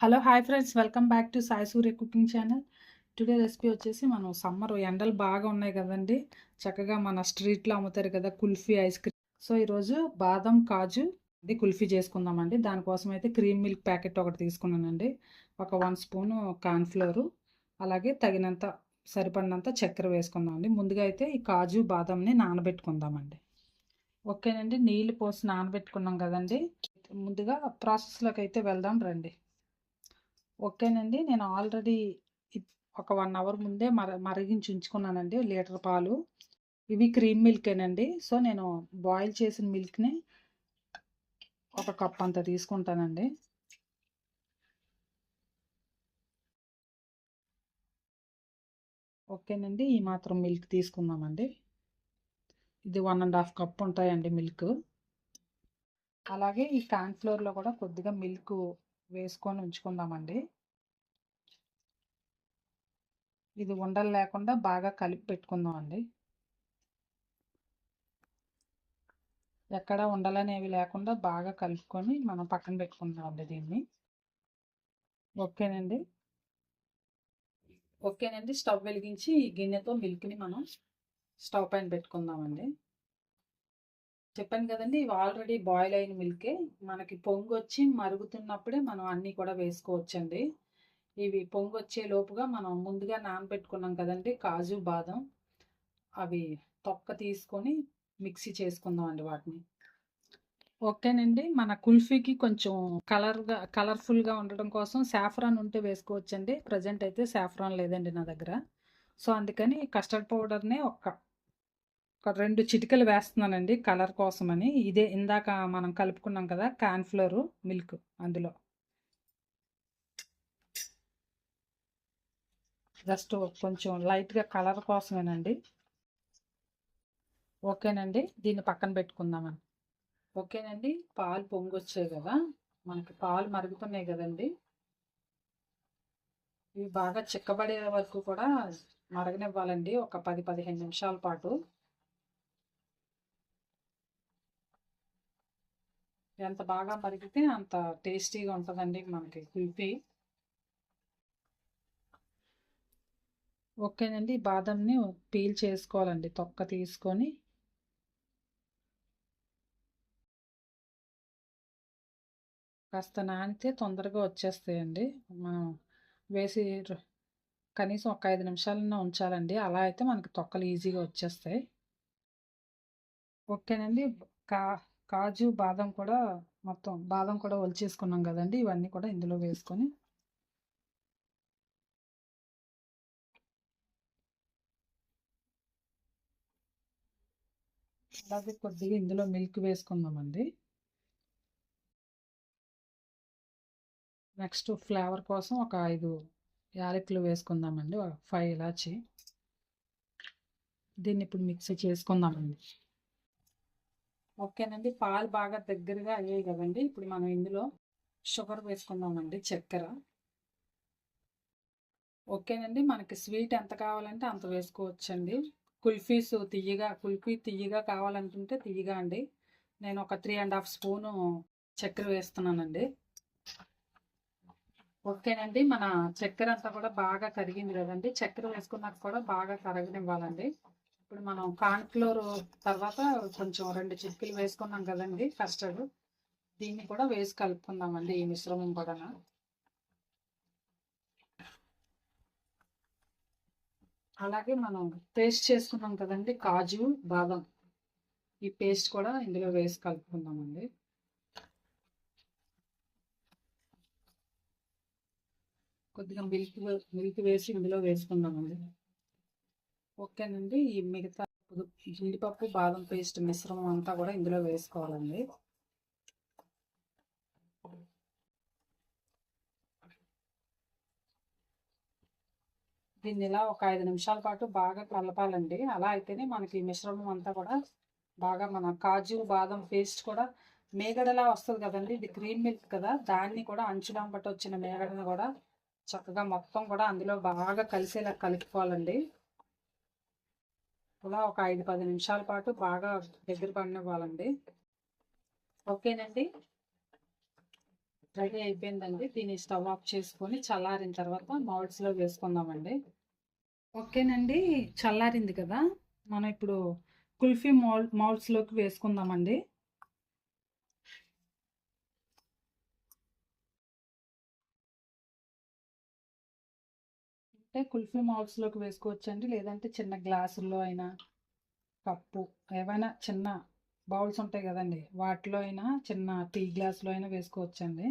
Hello hi friends, welcome back to Sai Surya cooking channel. Today recipe వచ్చేసి మనం summer ఎండలు బాగా ఉన్నాయి కదండి. చక్కగా మన స్ట్రీట్లో అమ్ముతారు కదా కుల్ఫీ ఐస్ క్రీమ్. సో ఈరోజు బాదం కాజు ఇది కుల్ఫీ చేసుకుందామండి. దానికోసం అయితే క్రీమ్ మిల్క్ ప్యాకెట్ ఒకటి తీసుకున్నానండి. ఒక 1 స్పూను కార్న్ఫ్లోరు, అలాగే తగినంత సరిపడినంత చక్కెర వేసుకుందామండి. ముందుగా అయితే ఈ కాజు బాదంని నానబెట్టుకుందామండి. ఓకేనండి, నీళ్ళు పోసి నానబెట్టుకున్నాం కదండి. ముందుగా ప్రాసెస్లోకి అయితే వెళ్దాం రండి. ఓకేనండి, నేను ఆల్రెడీ ఒక 1 అవర్ ముందే మరిగించి ఉంచుకున్నానండి లీటర్ పాలు. ఇవి క్రీమ్ మిల్కేనండి. సో నేను బాయిల్ చేసిన మిల్క్ని ఒక కప్ అంత తీసుకుంటానండి. ఓకేనండి, ఈ మాత్రం మిల్క్ తీసుకుందామండి. ఇది 1.5 కప్ ఉంటాయండి మిల్క్. అలాగే ఈ కార్న్ఫ్లోర్లో కూడా కొద్దిగా మిల్క్ వేసుకొని ఉంచుకుందామండి. ఇది ఉండలు లేకుండా బాగా కలిపి పెట్టుకుందామండి. ఎక్కడ ఉండలనేవి లేకుండా బాగా కలుపుకొని మనం పక్కన పెట్టుకుందామండి దీన్ని. ఓకేనండి. స్టవ్ వెలిగించి ఈ గిన్నెతో మిల్క్ని మనం స్టవ్ పైన పెట్టుకుందామండి. చెప్పాను కదండి, ఇవి ఆల్రెడీ బాయిల్ అయిన మిల్కే. మనకి పొంగు వచ్చి మరుగుతున్నప్పుడే మనం అన్నీ కూడా వేసుకోవచ్చండి. ఇవి పొంగు వచ్చే లోపుగా మనం ముందుగా నానబెట్టుకున్నాం కదండి కాజు బాదం, అవి తొక్క తీసుకొని మిక్సీ చేసుకుందాం అండి వాటిని. ఓకేనండి, మన కుల్ఫీకి కొంచెం కలర్ఫుల్గా ఉండడం కోసం సాఫ్రాన్ ఉంటే వేసుకోవచ్చండి. ప్రజెంట్ అయితే సాఫ్రాన్ లేదండి నా దగ్గర. సో అందుకని కస్టర్డ్ పౌడర్ని ఒక 2 చిటికలు వేస్తున్నానండి కలర్ కోసమని. ఇదే ఇందాక మనం కలుపుకున్నాం కదా కార్న్ఫ్లోరు మిల్క్, అందులో జస్ట్ కొంచెం లైట్గా కలర్ కోసమేనండి. ఓకేనండి, దీన్ని పక్కన పెట్టుకుందామని. ఓకేనండి, పాలు పొంగొచ్చాయి కదా, మనకి పాలు మరుగుతున్నాయి కదండి. ఇవి బాగా చిక్కబడే వరకు కూడా మరగనివ్వాలండి, ఒక 10-15 నిమిషాల పాటు. ఎంత బాగా మరిగితే అంత టేస్టీగా ఉంటుందండి మనకి కుల్ఫీ. ఓకేనండి, బాదంని పీల్ చేసుకోవాలండి, తొక్క తీసుకొని. కాస్త నానితే తొందరగా వచ్చేస్తాయండి. మనం వేసి కనీసం ఒక 5 నిమిషాలన్నా ఉంచాలండి. అలా అయితే మనకి తొక్కలు ఈజీగా వచ్చేస్తాయి. ఓకేనండి, కా కాజు బాదం కూడా మొత్తం బాదం కూడా ఒలిచేసుకున్నాం కదండి. ఇవన్నీ కూడా ఇందులో వేసుకొని అలాగే కొద్దిగా ఇందులో మిల్క్ వేసుకుందామండి. నెక్స్ట్ ఫ్లేవర్ కోసం ఒక 5 యాలకులు వేసుకుందామండి, 5 ఇలాచి. దీన్ని ఇప్పుడు మిక్సీ చేసుకుందామండి. ఓకేనండి, పాలు బాగా దగ్గరగా అయ్యాయి కదండి. ఇప్పుడు మనం ఇందులో షుగర్ వేసుకుందామండి, చక్కెర. ఓకేనండి, మనకి స్వీట్ ఎంత కావాలంటే అంత వేసుకోవచ్చండి. కుల్ఫీ తియ్యగా కావాలనుకుంటే తియ్యగా అండి. నేను ఒక 3.5 స్పూను చక్కెర వేస్తున్నానండి. ఓకేనండి, మన చక్కెర అంతా కూడా బాగా కరిగింది కదండి. చక్కెర వేసుకున్నాక కూడా బాగా కరగనివ్వాలండి. ఇప్పుడు మనం కార్న్ఫ్లోర్ తర్వాత కొంచెం 2 చిటికీలు వేసుకున్నాం కదండి కస్టర్డ్, దీన్ని కూడా వేసి కలుపుకుందామండి ఈ మిశ్రమం కూడా. అలాగే మనం పేస్ట్ చేసుకున్నాం కదండి కాజు బాదం, ఈ పేస్ట్ కూడా ఇందులో వేసి కలుపుకుందామండి. కొద్దిగా మిల్క్ వేసి ఇందులో వేసుకుందామండి. ఓకేనండి, ఈ మిగతా జీడిపప్పు బాదం పేస్ట్ మిశ్రమం అంతా కూడా ఇందులో వేసుకోవాలండి. దీన్ని ఇలా ఒక 5 నిమిషాల పాటు బాగా కలపాలండి. అలా అయితేనే మనకి మిశ్రమం అంతా కూడా బాగా మన కాజు బాదం పేస్ట్ కూడా మేగడలా వస్తుంది కదండి. ఇది క్రీమ్ మిల్క్ కదా, దాన్ని కూడా అంచులం బట్టి వచ్చిన మేగడని కూడా చక్కగా మొత్తం కూడా అందులో బాగా కలిసేలా కలుపుకోవాలండి. ఇలా ఒక 5-10 నిమిషాల పాటు బాగా దగ్గర పడినివ్వాలండి. ఓకేనండి, రెడీ అయిపోయిందండి. దీన్ని స్టవ్ ఆఫ్ చేసుకొని చల్లారిన తర్వాత మౌల్డ్స్లో వేసుకుందామండి. ఓకేనండి, చల్లారింది కదా, మనం ఇప్పుడు కుల్ఫీ మౌల్డ్స్లోకి వేసుకుందామండి. అంటే కుల్ఫీ మౌల్డ్స్లోకి వేసుకోవచ్చండి, లేదంటే చిన్న గ్లాసుల్లో అయినా, కప్పు ఏవైనా చిన్న బౌల్స్ ఉంటాయి కదండి, వాటిలో అయినా, చిన్న టీ గ్లాస్లో అయినా వేసుకోవచ్చండి.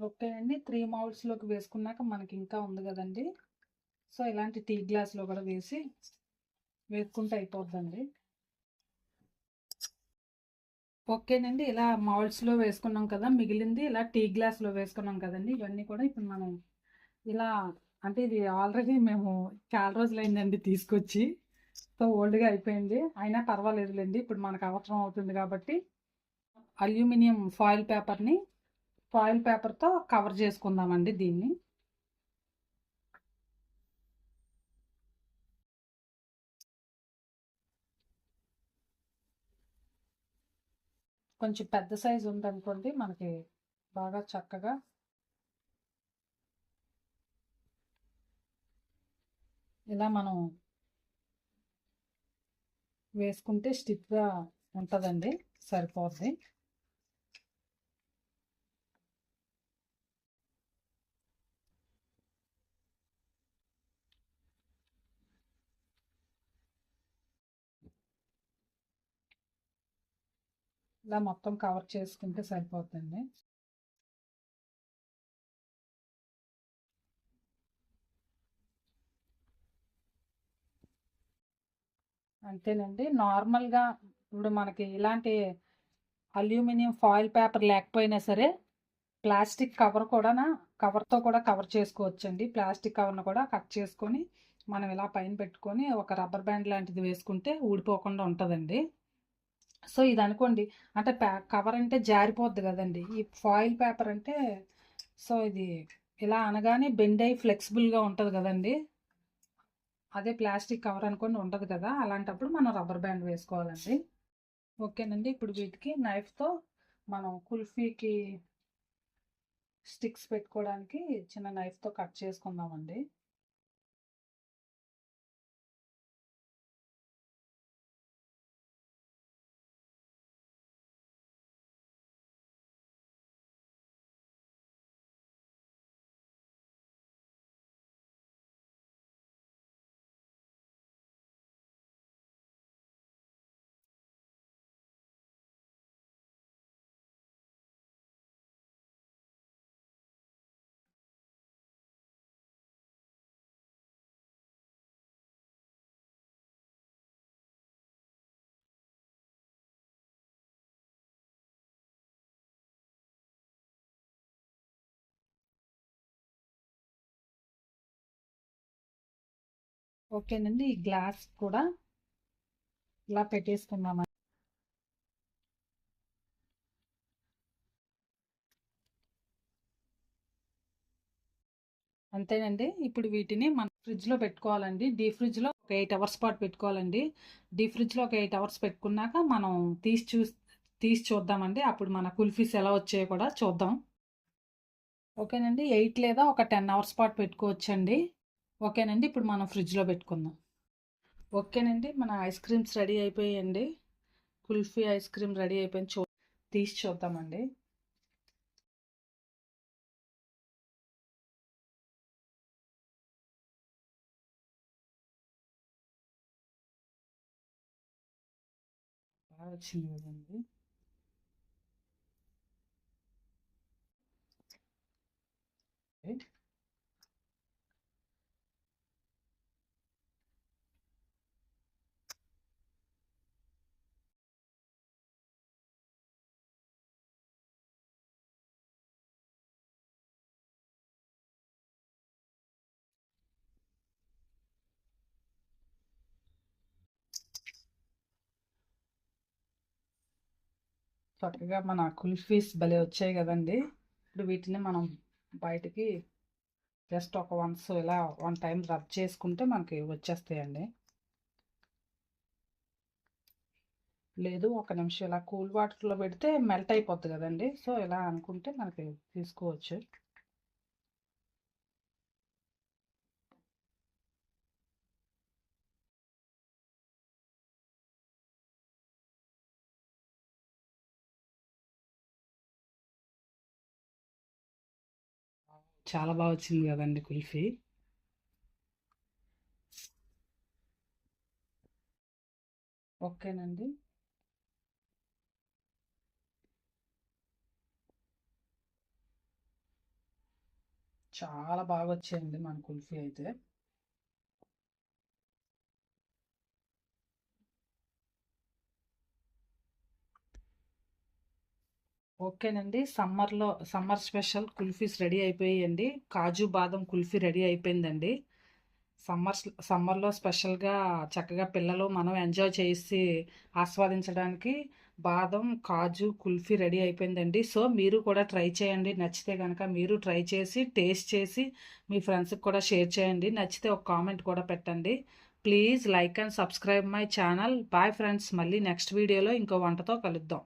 ఓకే అండి, 3 మౌల్డ్స్లోకి వేసుకున్నాక మనకి ఇంకా ఉంది కదండి, సో ఇలాంటి టీ గ్లాస్లో కూడా వేసుకుంటే అయిపోద్దండి. ఓకేనండి, ఇలా మౌల్డ్స్లో వేసుకున్నాం కదా, మిగిలింది ఇలా టీ గ్లాస్లో వేసుకున్నాం కదండి. ఇవన్నీ కూడా ఇప్పుడు మనం ఇలా, అంటే ఇది ఆల్రెడీ మేము చాలా రోజులైందండి తీసుకొచ్చి, సో ఓల్డ్గా అయిపోయింది, అయినా పర్వాలేదులేండి, ఇప్పుడు మనకు అవసరం అవుతుంది కాబట్టి అల్యూమినియం ఫాయిల్ పేపర్తో కవర్ చేసుకుందామండి దీన్ని. కొంచెం పెద్ద సైజు ఉందనుకోండి, మనకి బాగా చక్కగా ఇలా మనం వేసుకుంటే స్టిఫ్గా ఉంటుందండి, సరిపోద్ది. ఇలా మొత్తం కవర్ చేసుకుంటే సరిపోతుంది. అంతేనండి, నార్మల్గా ఇప్పుడు మనకి ఇలాంటి అల్యూమినియం ఫాయిల్ పేపర్ లేకపోయినా సరే ప్లాస్టిక్ కవర్తో కూడా కవర్ చేసుకోవచ్చండి. ప్లాస్టిక్ కవర్ను కూడా కట్ చేసుకొని మనం ఇలా పైన పెట్టుకొని ఒక రబ్బర్ బ్యాండ్ లాంటిది వేసుకుంటే ఊడిపోకుండా ఉంటుందండి. సో ఇది అనుకోండి, అంటే కవర్ అంటే జారిపోద్ది కదండి, ఈ ఫాయిల్ పేపర్ అంటే సో ఇది ఇలా అనగానే బెండ్ అయ్యి ఫ్లెక్సిబుల్గా ఉంటుంది కదండి. అదే ప్లాస్టిక్ కవర్ అనుకోండి ఉండదు కదా, అలాంటప్పుడు మనం రబ్బర్ బ్యాండ్ వేసుకోవాలండి. ఓకేనండి, ఇప్పుడు వీటికి నైఫ్తో మనం కుల్ఫీకి స్టిక్స్ పెట్టుకోవడానికి చిన్న నైఫ్తో కట్ చేసుకుందామండి. ఓకేనండి, ఈ గ్లాస్ కూడా ఇలా పెట్టేసుకున్నాము. అంతేనండి, ఇప్పుడు వీటిని మనం ఫ్రిడ్జ్లో పెట్టుకోవాలండి. ఫ్రిడ్జ్లో ఒక 8 అవర్స్ పాటు పెట్టుకోవాలండి. ఫ్రిడ్జ్లో ఒక 8 అవర్స్ పెట్టుకున్నాక మనం తీసి చూద్దామండి, అప్పుడు మన కుల్ఫీస్ ఎలా వచ్చాయో కూడా చూద్దాం. ఓకేనండి, 8 లేదా ఒక 10 అవర్స్ పాటు పెట్టుకోవచ్చండి. ఓకేనండి, ఇప్పుడు మనం ఫ్రిడ్జ్లో పెట్టుకుందాం. ఓకేనండి, మన ఐస్ క్రీమ్స్ రెడీ అయిపోయాయండి. కుల్ఫీ ఐస్ క్రీమ్ రెడీ అయిపోయింది, తీసి చూద్దామండి. బాగా వచ్చింది కదండి. చక్కగా మన కుల్ఫీస్ భలే వచ్చాయి కదండి. ఇప్పుడు వీటిని మనం బయటికి జస్ట్ ఒక వన్స్ ఇలా 1 టైం రబ్ చేసుకుంటే మనకి వచ్చేస్తాయండి. లేదు ఒక నిమిషం ఇలా కూల్ వాటర్‌లో పెడితే మెల్ట్ అయిపోద్ది కదండీ! సో, ఇలా అనుకుంటే మనకి తీసుకోవచ్చు. చాలా బా వచ్చింది కదండీ కుల్ఫీ. ఓకేనండి. చాలా బాగా వచ్చాయండి మన కుల్ఫీ అయితే. ఓకేనండి. సమ్మర్ స్పెషల్ కుల్ఫీస్ రెడీ అయిపోయాయండి. కాజు బాదం కుల్ఫీ రెడీ అయిపోయిందండి. సమ్మర్‌లో స్పెషల్‌గా చక్కగా పిల్లలు మనం ఎంజాయ్ చేసి ఆస్వాదించడానికి బాదం, కాజు కుల్ఫీ రెడీ అయిపోయిందండి. సో, మీరు కూడా ట్రై చేయండి. నచ్చితే గనక మీరు ట్రై చేసి, టేస్ట్ చేసి మీ ఫ్రెండ్స్‌కి కూడా షేర్ చేయండి. నచ్చితే ఒక కామెంట్ కూడా పెట్టండి. Please like and subscribe my channel. Bye friends. మళ్ళీ నెక్స్ట్ వీడియోలో ఇంకో వంటతో కలుద్దాం.